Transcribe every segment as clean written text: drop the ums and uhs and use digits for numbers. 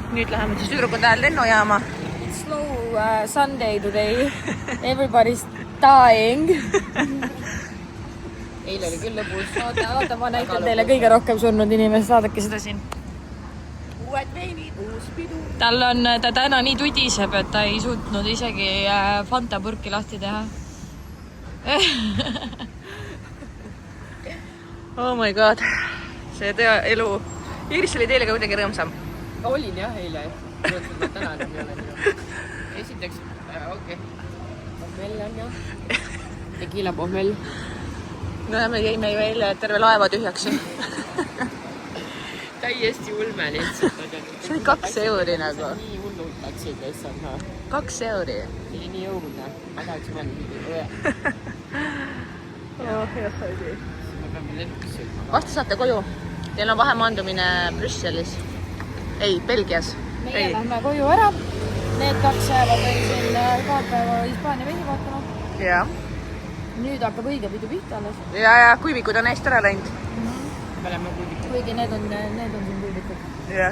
Nüüd läheme siis tüdrukud ajal lennujaama. It's slow Sunday today. Everybody's dying. Eile oli küll lõbus. Oota, ma näitan teile kõige rohkem surnud inimest. Vaadake seda siin. Uued veinid, uus pidu. Ta täna nii tudiseb, et ta ei suutnud isegi Fanta purki lahti teha. Oh my god. See elu. Iiris oli teile ka kuidagi rõõmsam. Olin jah eile. Täna enam ei ole. Esiteks, okei. Pohmell on jah. Tequila pohmell. No me jäime ju eile terve laeva tühjaks. Täiesti ulme lihtsalt. See oli 2 euri nagu. Nii hullult läksid lihtsalt. 2 euri. Nii õudne. Ma tahaks mõelda. Jah, oli. Ma peame lennukisse üldma. Vastu saate koju. Teil on vahemaandumine Brüsselis. Ei, Belgias. Meie lähme koju ära. Need 2 jäävad veel siin kaarpäeva Hispaania vehi vaatama. Ja. Nüüd hakkab õige pidu pihta alles. Ja kuivikud on eest ära läinud. Me oleme kuivikud. Kuigi need on siin kuivikud. Ja.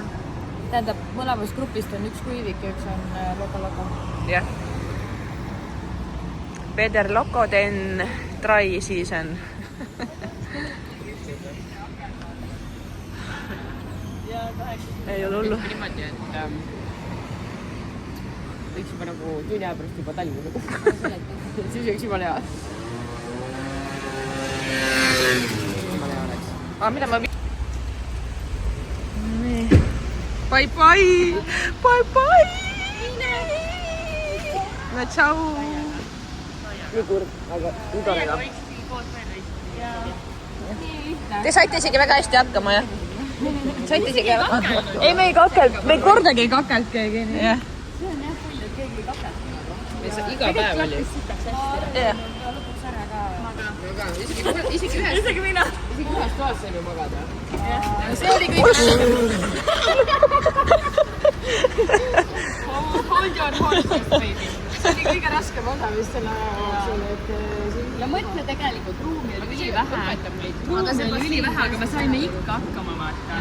Tähendab, mõlemast grupist on üks kuivik ja üks on loka-loka. Ja. Better loco than dry season. Ei ole hullu. Niimoodi, et võiks juba nagu tunni aja pärast juba talju. Siis võiks juba hea. Jumala hea oleks. Mida ma... Nii. Bye bye! Bye bye! No tšau! Nii kurb, aga udonega. Te saite isegi väga hästi hakkama, jah? Saite isegi ära? Ei, me ei kakelt. Me ei kordagi ei kakelt keegi. Jah. See on jah pull, et keegi ei kakelt. Iga päev oli. Jah. Isegi mina. Isegi ühes toas saime magada. See oli kõik. Hold your horses, baby. See oli kõige raskem osa vist selle jooksul, et Ja mõtle tegelikult, ruumi oli ülivähe. aga see oli ülivähe, aga me saime ikka hakkama, vaata.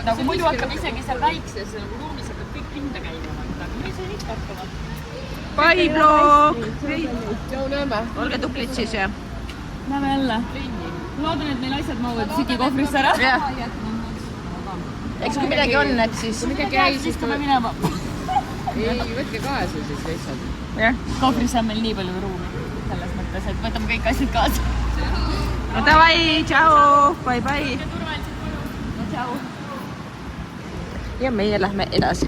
Nagu muidu hakkab isegi seal väikses nagu ruumis hakkab kõik pinda käima, vaata. Aga me sain ikka hakkama. Bye, vlog! Tšau, näeme. Olge tublid siis, jah. Näeme jälle. Loodan, et meil asjad mahuvad Siki kohvrisse ära. Jah. Eks kui midagi on, et siis... Kui midagi jäi, siis Istume minema. ei, võtke kaasa siis lihtsalt. Jah. Kohvrisse on meil nii palju ruumi. Selles mõttes, et võtame kõik asjad kaasa. No davai, tšau! Bye, bye! No tšau. Ja meie lähme edasi.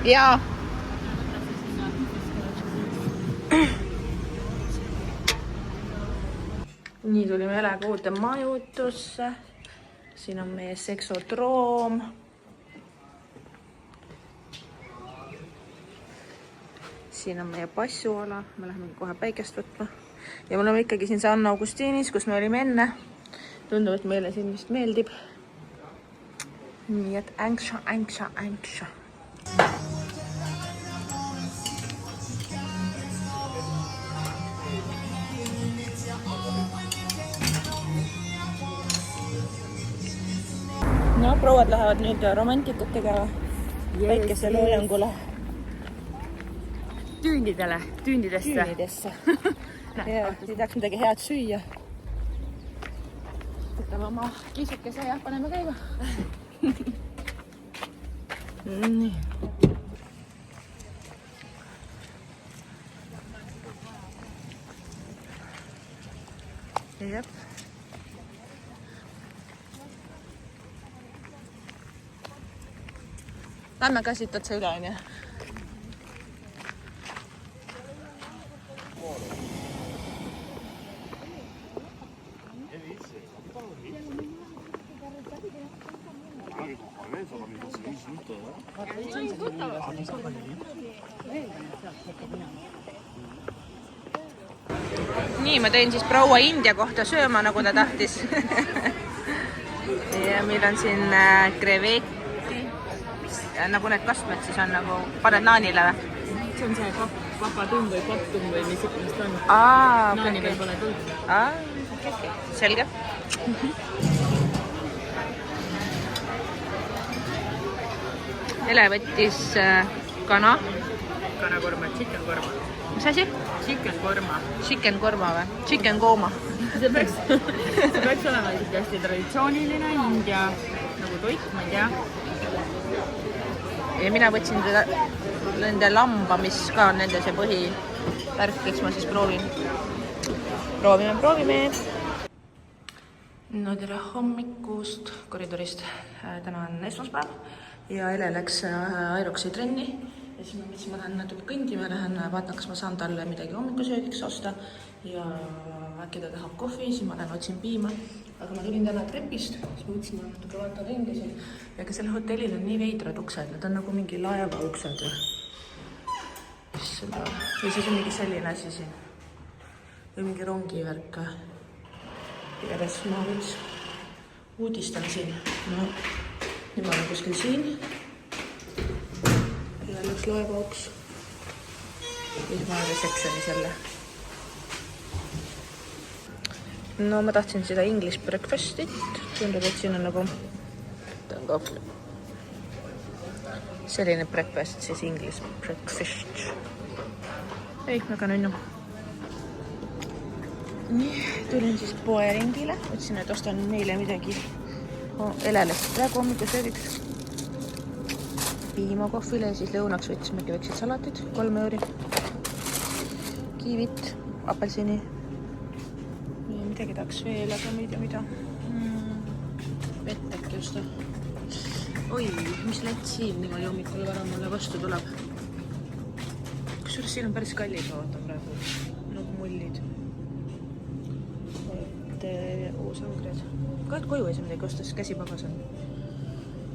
Ja. Nii tulime jälega uude majutusse. Siin on meie seksodroom. Siin on meie passuala. Me läheme kohe päikest võtma. Ja me oleme ikkagi siin San Augustinis, kus me olime enne. Tundub, et meile siin vist meeldib. Nii et änksa. No, prouad lähevad nüüd romantikat tegema väikese loojangule. Tüündidesse. Ja siis tahaks midagi head süüa. Võtame oma kisukese ja paneme käima. Nii. Jep. Lähme ka siit otse üle, on ju? Nii, ma tõin siis proua India kohta sööma, nagu ta tahtis. Ja meil on siin krevetti. Nagu need kastmed siis on nagu paned naanile või? See on see papatum või pattum või mis ikka on. Naani veel pole tulnud. Okay. Selge. Ele võttis kana. Kanakorma, chicken korma. Mis asi? Chicken korma. Chicken korma või? Chicken kooma. See peaks olema isegi hästi traditsiooniline India nagu toit, ma ei tea. Ja mina võtsin nende lamba, mis ka on nende see põhivärk, eks ma siis proovin. Proovime. No tere hommikust koridorist. Täna on esmaspäev ja Ele läks Airoksi trenni. Ja siis ma mõtlesin, ma lähen natuke kõndima, vaatan, kas ma saan talle midagi hommikusöögiks osta ja äkki ta tahab kohvi, siis ma lähen otsin piima. Aga ma tulin täna trepist, siis ma mõtlesin, ma natuke vaatan ringi siin. Ja ka selle hotellil on nii veidrad uksed, need on nagu mingi laeva uksed. Ja siis on mingi selline asi siin. Või mingi rongivärk. Igatahes ma võiks uudistan siin. No, nüüd ma olen kuskil siin. Ja läks laevauks. Siis ma olen receptionis jälle. No ma tahtsin seda English breakfastit. Tundub, et siin on nagu selline breakfast, siis English breakfast. Ei, väga nunnu. Nii, tulin siis poeringile. Võtsin, et ostan meile midagi Elele. Praegu hommikusöögiks piima kohvile ja siis lõunaks võtsime väiksed salatid, 3 euri. Kiivit, apelsini. Ja midagi tahaks veel, aga ma ei tea mida. Vett äkki osta. Oi, mis lett siin niimoodi hommikul vara mulle vastu tuleb. Kusjuures siin on päris kallis vaata praegu. Nagu mullid. Uusangred. Ka et koju ei saa midagi osta, siis käsipagas on.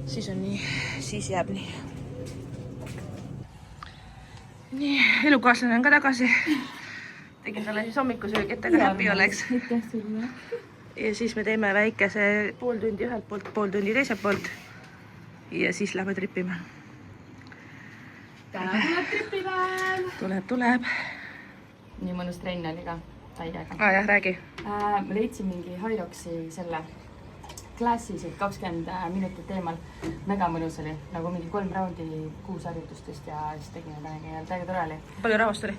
Siis on nii, siis jääb nii. Nii, elukaaslane on ka tagasi. Tegin talle siis hommikusöögi, et taga häppi oleks. Ja siis me teeme väikese pool tundi ühelt poolt, pool tundi teiselt poolt. Ja siis lähme tripime. Täna tuleb tripipäev. Tuleb. Nii mõnus trenn oli ka. Täiega. Jah, räägi. Ma leidsin mingi Hyroxi selle klassis, et 20 minutit teemal. Mega mõnus oli. Nagu mingi 3 raundi 6 harjutustest ja siis tegime täiega tore oli. Palju rahvast oli?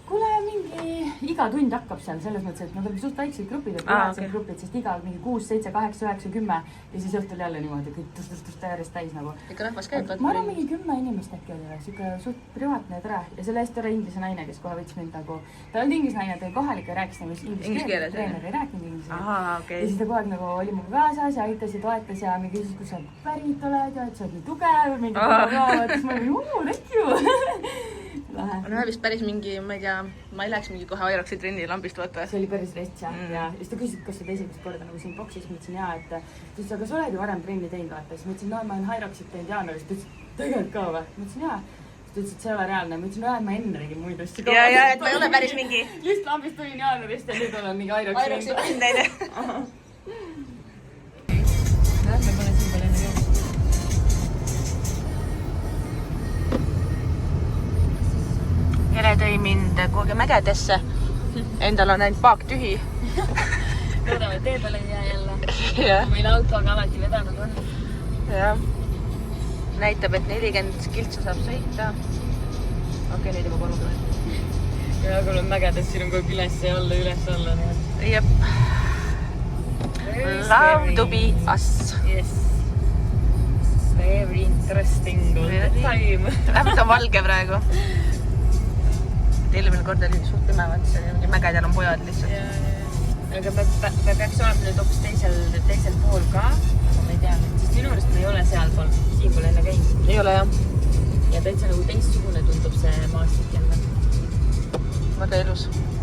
Kuule, mingi iga tund hakkab seal selles mõttes, et nad olid suht väiksed grupid, et okay. Grupid, sest iga mingi 6, 7, 8, 9, 10 ja siis õhtul jälle niimoodi kõik tõst järjest täis nagu. Ikka rahvas käib? Ma arvan mingi 10 inimest äkki oli, siuke suht privaatne ja tore. Ja selle eest tore inglise naine, kes kohe võttis mind nagu, ta olnud inglise naine, ta kohalik ja rääkis nagu inglise keeles. Treener ei rääkinud inglise keeles. Okay. Ja siis ta kohe nagu oli mu kaasas ja aitas ja toetas ja mingi küsis, kus sa pärit oled ja et sa oled nii tugev. Thank you. No vist päris mingi, ma ei tea, ma ei läheks mingi kohe Airoksi trenni lambist vaata. See oli päris rets ja siis ta küsis, kas sa esimest korda nagu siin boksis, ma ütlesin jaa, et ta ütles, aga sa oled ju varem trenni teinud vaata. Siis ma ütlesin, no ma olen Airoksit teinud jaanuarist, ta ütles, tegelikult ka või? Ma ütlesin jaa. Siis ta ütles, et see ei ole reaalne. Ma ütlesin, no ma enne tegin muid asju ka. Ja, et ma ei ole päris mingi. Just lambist tulin jaanuarist ja nüüd olen mingi Airoksit teinud. Me pole siin palju enne jõud. Ele tõi mind kuhugi mägedesse. Endal on ainult paak tühi. Loodame, et tee peale ei jää jälle. Meil autoga alati vedanud on. Jah. Näitab, et 40 kiltsa saab sõita. Okei, nüüd juba 30. Ja kui olen mägedes, siin on kogu üles ja alla. Jep. Love to be us. Yes. Very interesting all the time. Vähemalt on valge praegu. Eelmine kord oli suht pimevad, see oli mingi mägedel on pojad lihtsalt. Aga me peaks olema nüüd hoopis teisel pool ka, aga ma ei tea, sest minu arust me ei ole seal pool, siin pole enne käinud. Ei ole jah. Ja täitsa nagu teistsugune tundub see maastik jälle. Väga ilus.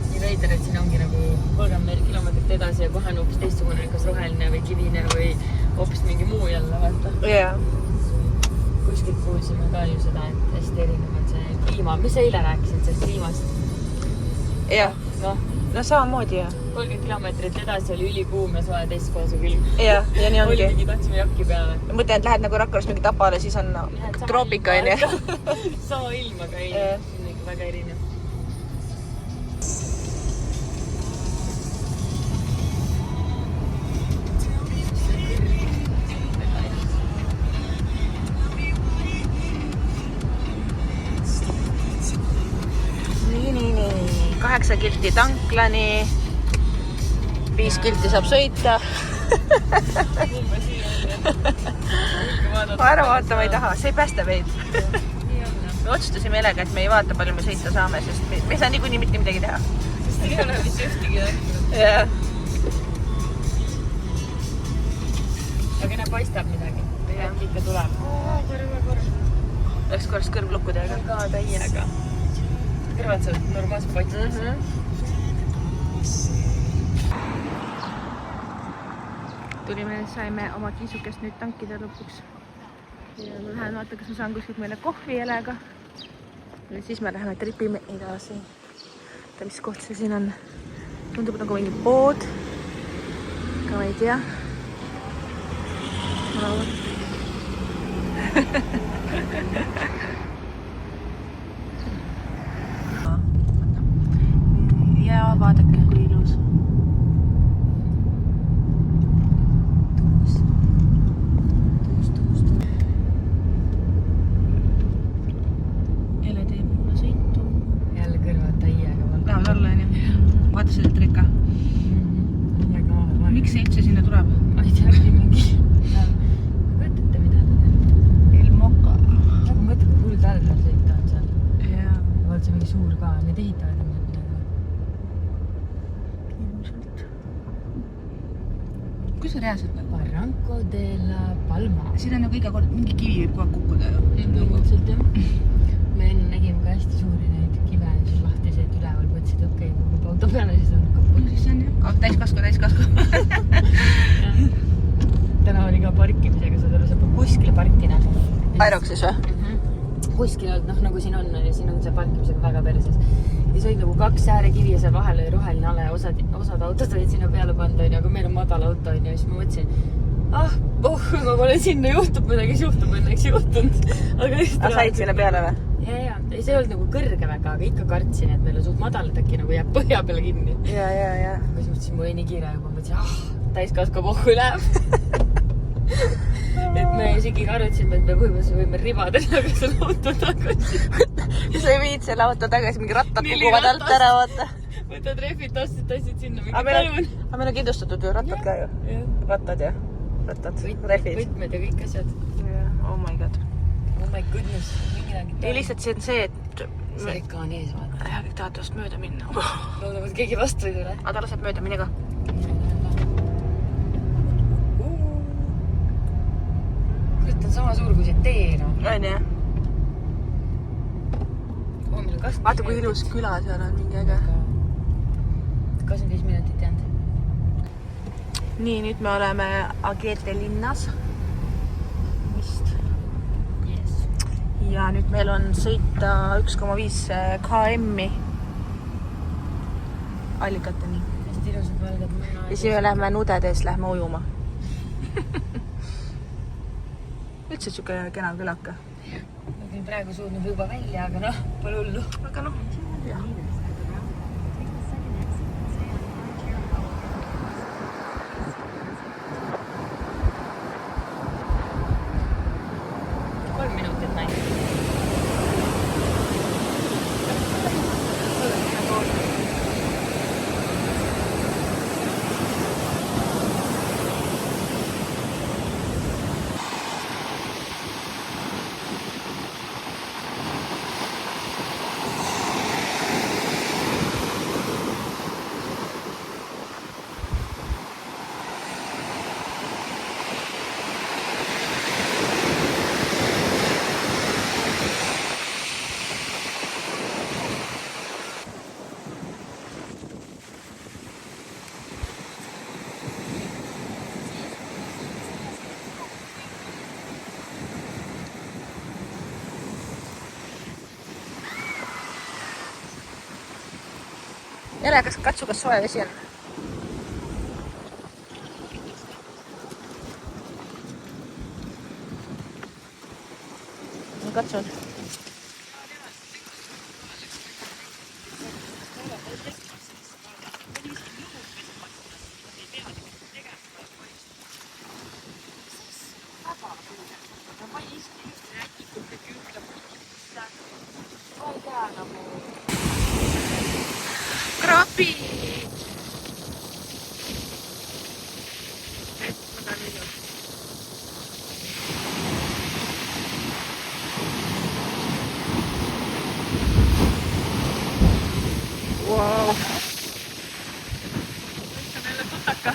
Nii veider, et siin ongi nagu 30 kilomeetrit edasi ja kohe on hoopis teistsugune, kas roheline või kivine või hoopis mingi muu jälle vaata. Jaa. Kuskilt kuulsime ka ju seda, et hästi erinevad see kliima. Mis sa eile rääkisid sellest kliimast? Jah. No samamoodi jah. 30 kilomeetrit edasi oli ülikuum ja soe teist kohas on külm. Jah, ja nii ongi. Oli mingi tahtsime jakki peale. Ma mõtlen, et lähed nagu Rakveres mingi Tapale, siis on troopika on jah. Sama ilm, aga ei, siin on ikka väga erinev. 8 kilti tanklani, 5 kilti saab sõita. Ma ära vaatama ei taha, see ei päästa meid. Me otsustasime Elega, et me ei vaata, palju me sõita saame, sest me ei saa niikuinii mitte midagi teha. Sest ei ole vist ühtegi õhtunud. Jah. Aga ne paistab midagi. Äkki ikka tuleb. Korra. Läks korrast kõrv lukku teega. Ka täiega. Kõrvad sa normaalselt paistab. Tulime, saime oma kiisukest nüüd tankida lõpuks. Ja ma lähen vaata, kas ma saan kuskilt meile kohvi Elega. Ja siis me läheme tripime edasi. Mis koht see siin on? Tundub nagu mingi pood. Ka ma ei tea. Ja vaadake, kui ilus. Jälle teeb mulle sõitu. Jälle kõrvad täiega. Lähevad alla, on ju? Vaata seda treka. Miks see üldse sinna tuleb? Ma ei tea, mingi... Mõtlete, mida ta teeb? Ilmoka. Nagu mõtle, kui hull talvel sõita on seal. Jaa. Vaat see mingi suur ka, need ehitavad midagi. Ilmselt. Kus see reaalselt nagu? Barranco de la Palma. Siin on nagu iga kord mingi kivi võib kogu kukkuda ju. Põhimõtteliselt jah. Me enne nägime ka hästi suuri neid kive ja siis lahtiseid üleval mõtlesid, okei, kui kukub auto peale, siis on kaput. Siis on ju. Täiskasku. Täna oli ka parkimisega, saad aru, saab kuskile parkida. Airoksis või? Kuskil olnud, noh nagu siin on ja siin on see parkimisega väga perses. Ja see oli nagu 2 äärekivi ja seal vahel oli roheline ale, osad autod olid sinna peale pannud, aga meil on madal auto ja siis ma mõtlesin, kui ma pole sinna juhtub midagi, siis juhtub õnneks juhtunud. Aga said sinna peale või? Ja. Ei, see ei olnud nagu kõrge väga, aga ikka kartsin, et meil on suht madal, et äkki nagu jääb põhja peale kinni. Ja. Aga siis mõtlesin, mul oli nii kiire juba, mõtlesin, täiskasku pohhu läheb. Et me isegi arvatsime, et me põhimõtteliselt võime ribada aga selle auto tagasi. Kui sa ei viid selle auto tagasi, mingi rattad kukuvad alt ära, vaata. Võtad rehvid, tassid sinna mingi Aga meil on kindlustatud ju rattad ka ju. Rattad ja rattad, rehvid. Võtmed ja kõik asjad. Oh my god. Oh my goodness. Ei lihtsalt see on see, et... See ikka on ees, vaata. Kõik tahavad tast mööda minna. Loodavad, keegi vastu ei tule. Aga ta laseb mööda minna ka. Kurat on sama suur kui see tee, no. On jah. Vaata, kui ilus küla seal on mingi äge. 25 minutit jäänud. Nii, nüüd me oleme Agete linnas. Vist. Yes. Ja nüüd meil on sõita 1,5 km-i allikateni. Hästi ilusad valged maja. Ja siis me lähme nudedes, lähme ujuma. Üldse siuke kena külaka. Ma küll praegu suudnud juba välja, aga noh, pole hullu. Aga noh, jah. Ele, katsu, kas soe vesi on. Katsun. appi! Wow. Võtkan jälle tutaka.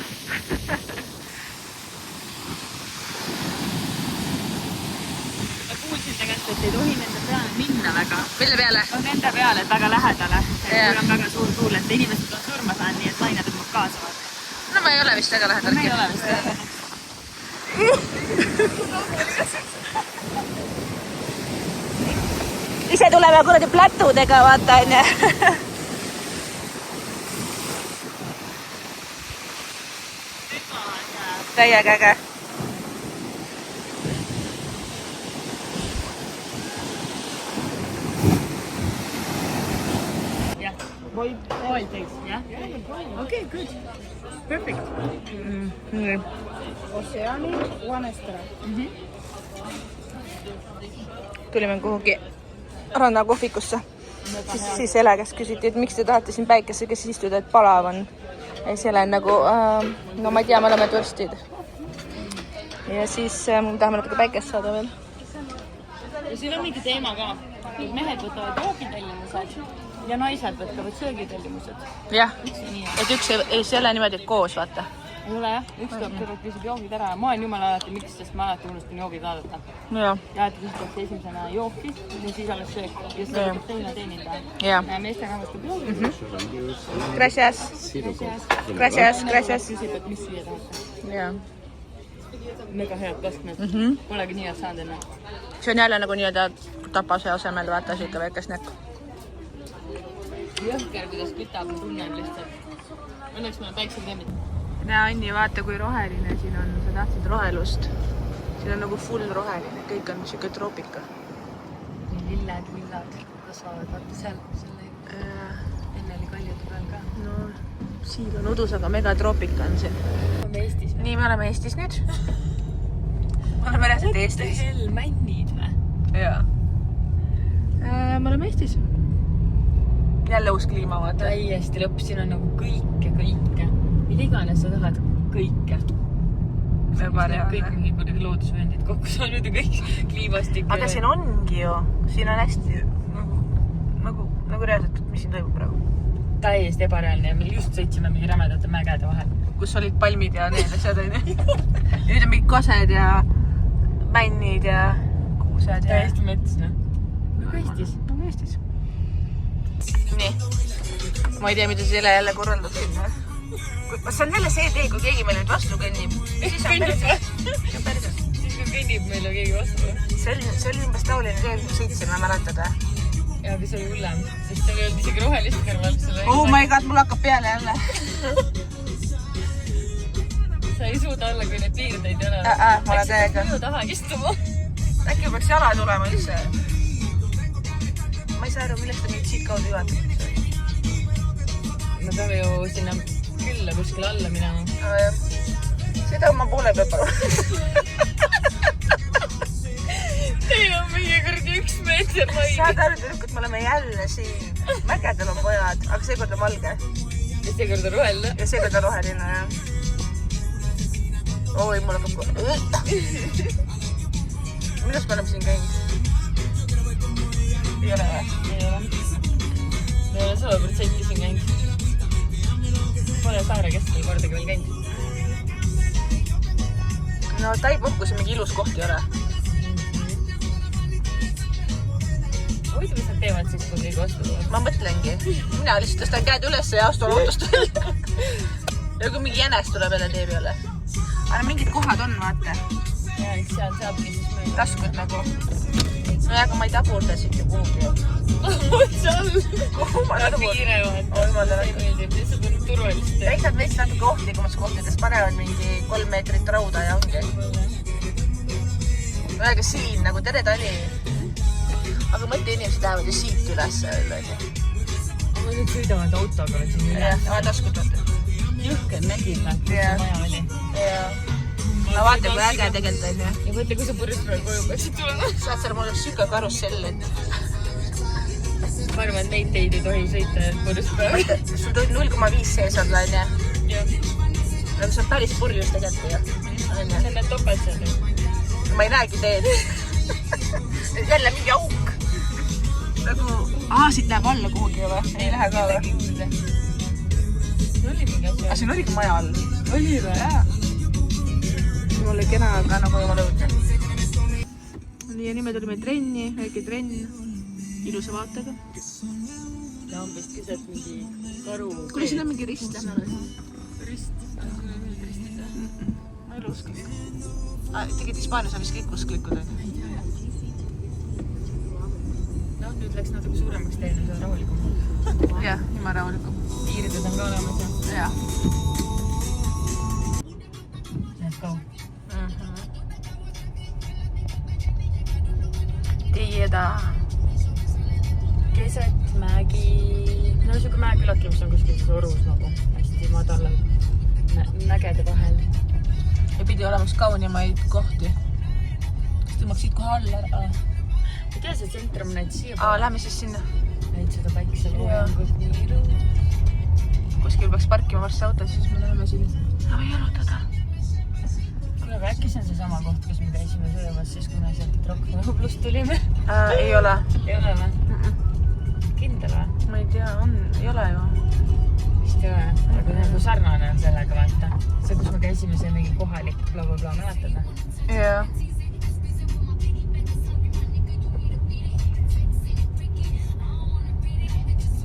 Ma kuulsin tegelikult, et ei tohi nende peale minna väga. Mille peale? No nende peale, et väga lähedale. Kui on väga suur tuul, et inimesed on surma saanud, nii et lained tõmbab kaasa. No ma ei ole vist väga lähedal. Me ei ole vist väga lähedal. Ise tuleme kuradi plätudega, vaata, onju. Täiega äge. Yeah. Boiled eggs, yeah? Okay, good. Perfect. Oceani, one extra. Tulime kuhugi rannakohvikusse. Siis Ele käest küsiti, et miks te tahate siin päikeses istuda, et palav on. Ja siis Ele on nagu, no ma ei tea, me oleme turstid. Ja siis tahame natuke päikest saada veel. Ja siin on mingi teema ka. Mehed võtavad joogitellimused ja naised võtavad söögitellimused. Jah, et üks ei ole niimoodi koos, vaata. Ei ole jah, üks tuleb kõrvalt küsib joogid ära. Ma olen jumala alati miks, sest ma alati unustan joogid vaadata. Ja et küsitakse esimesena jooki ja siis alles söök. Ja siis võtab teine teenindaja. Meeste nähvastab joogid. Gracias. Gracias. Küsib, et mis süüa tahate. Mega head kastmed. Polegi nii head saanud enne. See on jälle nagu nii-öelda tapase asemel vaata siuke väike snäkk. Jõhker, kuidas kütab, ma tunnen lihtsalt. Õnneks meil on päiksel teemid. Näe, Anni, vaata kui roheline siin on. Sa tahtsid rohelust. Siin on nagu full roheline. Kõik on siuke troopika. Lilled kasvavad. Vaata seal. Enne oli kaljude peal ka. No, siin on udus, aga megatroopika on siin. Oleme Eestis. Nii, me oleme Eestis nüüd. Me oleme reaalselt Eestis. What the hell, männid või? Jaa. Me oleme Eestis. Jälle uus kliima, vaata. Täiesti lõpp, siin on nagu kõike. Mida iganes sa tahad, kõike. Kõik mingi kuidagi loodusvööndid kokku saanud ja kõik kliimastik. Aga siin ongi ju. Siin on hästi nagu reaalselt, mis siin toimub praegu. Täiesti ebareaalne ja me just sõitsime mingi rämedate mägede vahel. Kus olid palmid ja need asjad on. Ja nüüd on mingi kosed ja männid ja kuused. Täiesti mets, noh. Nagu Eestis. Nii. Ma ei tea, mida see jälle korraldab sinna. See on jälle see tee, kui keegi meil nüüd vastu kõnnib. Siis on päriselt. Siis kui kõnnib meil on keegi vastu. See oli umbes taoline tee, kui sõitsime, mäletada. Ja, aga see oli hullem, sest seal ei olnud isegi rohelist kõrval. Oh my god, mul hakkab peale jälle. Sa ei suuda olla, kui need piirdeid ei ole. Ma olen täiega. Äkki taha istuma. Äkki peaks jala tulema üldse. Ma ei saa aru, millest ta meid siit kaudu juhatab. Me peame ju sinna külla kuskil alla minema. Seda on ma poole peab aru. Teil on meie kõrdi 1 meeter lai. Saad aru, et me oleme jälle siin. Mägedel on pojad, aga seekord on valge. Ja seekord on roheline. Ja seekord on roheline, jah. Oi, mul hakkab kohe. Millest me oleme siin käinud? Ei ole või? Ei ole. Me ei ole 100% siin käinud. Pole saare keskel kordagi veel käinud. No Taipuhkus on mingi ilus koht ei ole. Huvitav, mis nad teevad siis, kui keegi vastu tuleb? Ma mõtlengi. Mina lihtsalt tõstan käed üles ja astun autost välja. Ja kui mingi jänes tuleb jälle tee peale. Aga mingid kohad on, vaata. Ja, eks seal saabki siis mööda. Taskud nagu. No aga ma ei taburda siit ju kuhugi. Seal. Kuhu ma taburda? Kiire vaata. See meeldib, lihtsalt on turvalist. Eks nad veits natuke ohtlikumas kohtades panevad mingi 3 meetrit rauda ja ongi. Väga siin nagu tere tali. Aga mõtle, inimesed lähevad ju siit üles veel. Aga nüüd sõidavad autoga siin üles. Jah, taskud vaata. Jõhker nägid, vaata, kus see maja oli. No vaata, kui äge tegelikult on, jah. Ja mõtle, kui sa purjust praegu koju peaksid tulema. Saad seal, mul oleks süka karussell, et ma arvan, et neid teid ei tohi sõita purjuspäeva. Sul tuli 0,5 sees on, onju? Jah. Aga see on päris purjus tegelikult ju. See on topelsed. Ma ei näegi teed. Jälle mingi auk. Nagu, siit läheb alla kuhugi või? Ei lähe ka või? Oli mingi asja. Aga siin oli ka maja all. Oli või? Jaa. Mul oli kena, aga nagu jumala õudne. Nii ja nüüd oli meil trenni, väike trenn. Ilusa vaatega. Lambist keset mingi karu. Kuule, siin on mingi rist lähme. Rist? Ma ei ole usk kõik. Tegid Hispaanias on vist kõik usklikud, on? No, nüüd läks natuke suuremaks teine, see on rahulikum. Jah, ima rahulikum. Piirided on ka olemas, jah? Jah. Let's go. Tieda. Keset mägi... No, siuke mäekülaki, mis on kuskil siis orus nagu hästi madalal mägede vahel. Ja pidi olema üks kaunimaid kohti. Kas tõmbaks siit kohe alla ära? Ma tea, see tsentrum näid siia. Lähme siis sinna. Näid seda päikseloojangut nii ilus. Kuskil peaks parkima varsti auto, siis me läheme sinna. Või jalutada. Kuule, aga äkki see on see sama koht, kus me käisime söömas, siis kui me sealt Rocknooblust tulime? Ei ole. Ei ole või? Kindel või? Ma ei tea, ei ole ju. Vist ei ole, aga nagu sarnane on sellega, vaata. See, kus me käisime, see mingi kohalik blablabla, mäletada? Jah.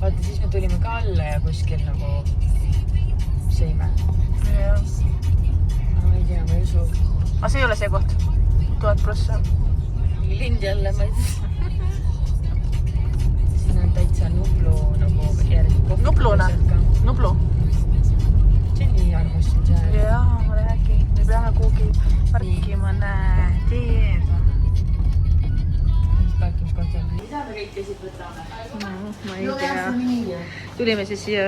Vaata, siis me tulime ka alla ja kuskil nagu sõime. Jah. Ma ei tea, ma ei usu. Aga see ei ole see koht? 1000+. Lind jälle, ma ei tea. Siin on täitsa Nublu nagu järgi kohti. Nubluna? Nublu? See on nii armus siin see. Jaa, ma räägin. Me peame kuhugi parkima, näe, teeda. Mis parkimiskohti on? Mida me kõik esit võtame? No, ma ei tea. Tulime siis siia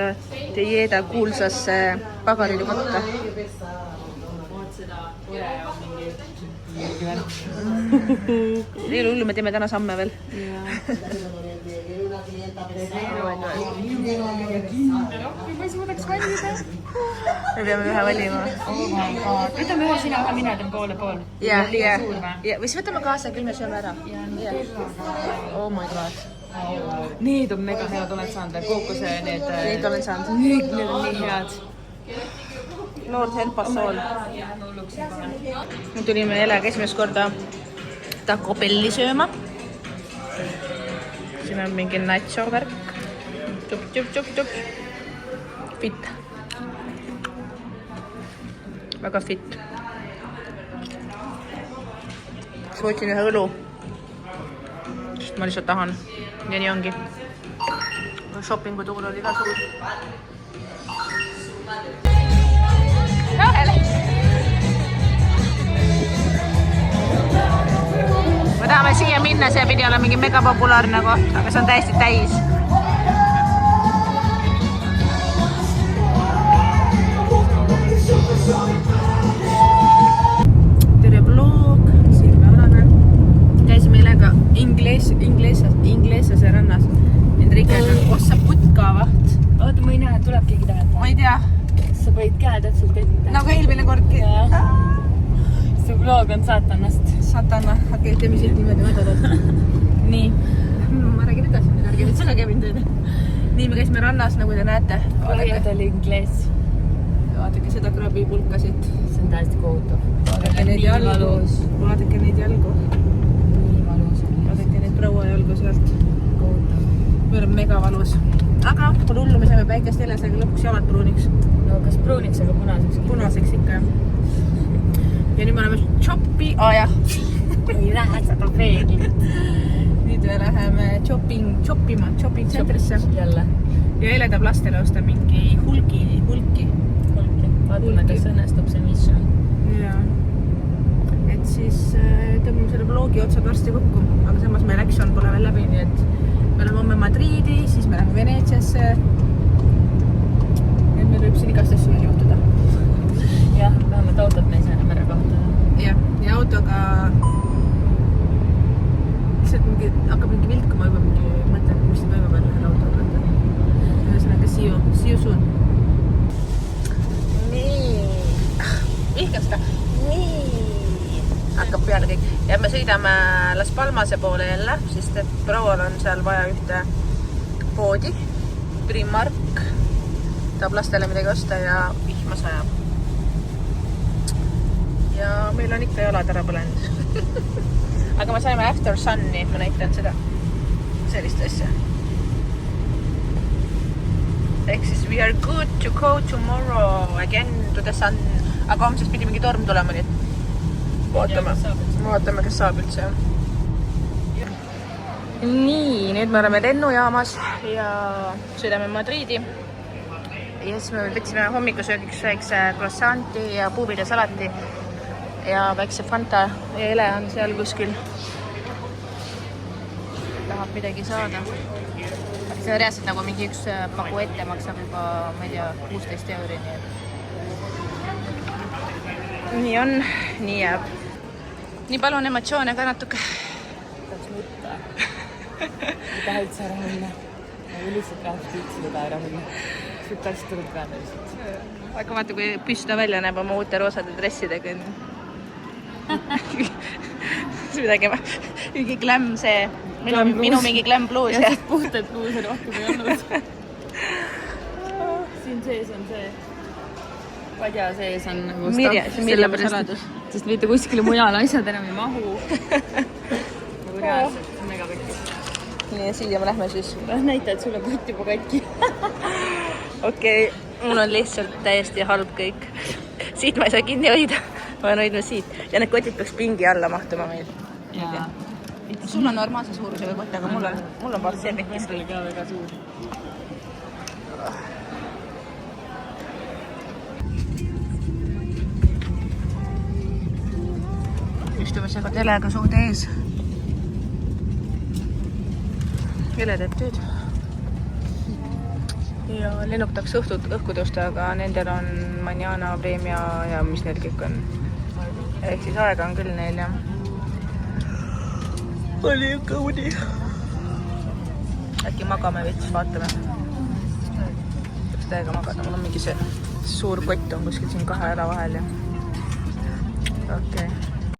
Tieda kuulsasse pagarikotta. Vaat seda kore on mingi Ei ole hullu, me teeme täna samme veel. Ma ei suudaks valida. Me peame ühe valima. Võtame ühe sina, ühe mina, teeme poole. Ja. Või siis võtame kaasa, küll me sööme ära. Oh my god. Need on mega head, oled saanud, kookose need... Neid olen saanud. Need on nii head. Lord help us all. Me tulime Elega esimest korda Taco Belli sööma. Siin on mingi nacho värk. Tšup. Fit. Väga fit. Siis võtsin ühe õlu. Sest ma lihtsalt tahan. Ja nii ongi. Shoppingu tuul oli ka suur. Me tahame siia minna, see pidi olla mingi mega populaarne koht, aga see on täiesti täis. Tere vlog, siin me oleme. Käisime Elega Inglesase rannas. Enriquega ossa putkavaht. Oota, ma ei näe, tuleb keegi tähele. Ma ei tea. Sa võid käe täpselt ette. Nagu eelmine kordki. See vlog on saatanast. Satana, okei, teeme siit niimoodi võtad. Nii. Ma räägin edasi, ärge nüüd segage mind teile. Nii, me käisime rannas, nagu te näete. Oriental Ingles. Vaadake seda krabipulka siit. See on täiesti kohutav. Vaadake neid jalgu. Vaadake neid jalgu. Nii valus on. Vaadake neid proua jalgu sealt. Kohutav. Me oleme mega valus. Aga pole hullu, me saime päikest jäles, aga lõpuks jalad pruuniks. No kas pruuniks, aga punaseks? Punaseks ikka, jah. Ja nüüd me oleme shoppi... jah. Ei näe seda peeglit. Nüüd me läheme shoppima centrisse. Jälle. Ja Ele tahab lastele osta mingi hulki. Vaatame, kas õnnestub see mission. Jaa. Et siis tõmbame selle vlogi otsad varsti kokku. Aga samas meil action pole veel läbi, nii et me oleme homme Madriidi, siis me läheme Veneetsiasse. Ja meil võib siin igast asju veel juhtuda. Jah, vähemalt autot me ei saa enam ära kohtada. Ja autoga lihtsalt hakkab mingi vilkuma juba mingi mõte, mis see toimub veel ja me sõidame Las Palmase poole jälle, sest et proual on seal vaja ühte poodi. Primark tahab lastele midagi osta ja vihma sajab. Ja meil on ikka jalad ära põlenud. Aga me saime After Sunni, ma näitan seda. Sellist asja. Ehk siis we are good to go tomorrow again to the sun. Aga homsest pidi mingi torm tulema, nii et vaatame, kes saab üldse. Nii, nüüd me oleme lennujaamas ja sõidame Madriidi. Ja siis me võtsime hommikusöögiks väikse croissanti ja puuvide salati ja väikse Fanta ja Ele on seal kuskil. Tahab midagi saada. See on reaalselt nagu mingi üks paku ette maksab juba, ma ei tea, 16 euri. Nii on, nii jääb. Nii palun emotsioone ka natuke. Tahaks mõtta. Ei taha üldse ära minna. Nagu lihtsalt rahvast üldse teda ära minna. Sul tahaks tulnud peale lihtsalt. Aga vaata, kui püsta välja näeb oma uute roosade dressidega. Midagi mingi glam see, minu mingi glam bluus. Ja siis puhtad bluuse rohkem ei olnud. Siin sees on see. Padja sees on nagu Mirjami saladus. Sest mitte kuskile mujale asjad enam ei mahu. Nagu reaalselt megapekis. Nii ja siia me lähme siis. Näita, et sul on kutt juba katki. Okei, mul on lihtsalt täiesti halb kõik. Siit ma ei saa kinni hoida. Ma olen hoidnud siit. Ja need kotid peaks pingi alla mahtuma meil. Ja. Sul on normaalse suurusega kott, aga mul on part see pekkis. Mul oli ka väga suur. Istume seega telega suud ees. Ele teeb tööd. Ja lennuk tahaks õhku tõusta, aga nendel on Manjana, Premia ja mis neil kõik on. Ehk siis aega on küll neil, jah. Oli ikka uni. Äkki magame veits, vaatame. Võiks täiega magada. Mul on mingi see suur kott on kuskil siin kahe jala vahel. Ja. Okei.